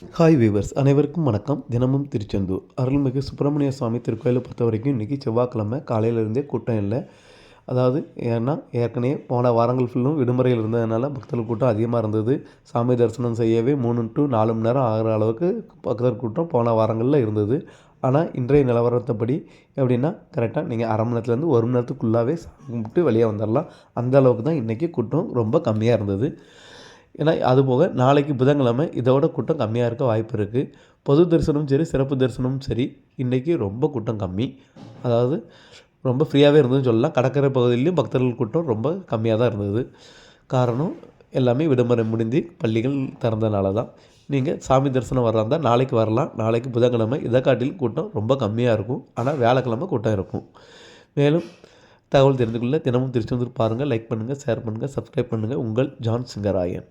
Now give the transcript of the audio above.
Hi viewers அனைவருக்கும் வணக்கம். தினமும் திருச்செந்தூர் அருள்மிகு சுப்பிரமணிய சுவாமி திருக்கோயிலை பொறுத்த வரைக்கும் இன்றைக்கி செவ்வாய்க்கிழமை காலையிலேருந்தே கூட்டம் இல்லை. அதாவது ஏன்னா ஏற்கனவே போன வாரங்கள் ஃபுல்லும் விடுமுறையில் இருந்ததுனால பக்தர்கள் கூட்டம் அதிகமாக இருந்தது. சாமி தரிசனம் செய்யவே 3 to 4 மணி நேரம் ஆகிற அளவுக்கு பக்தர் கூட்டம் போன வாரங்களில் இருந்தது. ஆனால் இன்றைய நிலவரத்தப்படி எப்படின்னா கரெக்டாக நீங்கள் அரை மணி நேரத்துலேருந்து 1 மணி நேரத்துக்குள்ளாவே சாமி கும்பிட்டு வெளியே வந்துடலாம். அந்த அளவுக்கு தான் இன்றைக்கி கூட்டம் ரொம்ப கம்மியாக இருந்தது. ஏன்னா அதுபோக நாளைக்கு புதன்கிழமை இதோட கூட்டம் கம்மியாக இருக்க வாய்ப்பு இருக்குது. பொது தரிசனமும் சரி சிறப்பு தரிசனமும் சரி இன்றைக்கி ரொம்ப கூட்டம் கம்மி. அதாவது ரொம்ப ஃப்ரீயாகவே இருந்ததுன்னு சொல்லலாம். கடற்கரை பகுதியிலையும் பக்தர்கள் கூட்டம் ரொம்ப கம்மியாக தான் இருந்தது. காரணம் எல்லாமே விடுமுறை முடிந்து பள்ளிகள் திறந்தனால தான். நீங்கள் சாமி தரிசனம் வர்றதா இருந்தால் நாளைக்கு வரலாம். நாளைக்கு புதன்கிழமை இதை காட்டிலும் கூட்டம் ரொம்ப கம்மியாக இருக்கும். ஆனால் வியாழக்கிழமை கூட்டம் இருக்கும். மேலும் தகவல் தெரிந்து கொள்ள தினமும் திருச்செந்தூர் பாருங்கள். லைக் பண்ணுங்கள், ஷேர் பண்ணுங்கள், சப்ஸ்கிரைப் பண்ணுங்கள். உங்கள் ஜான் சிங்கராயன்.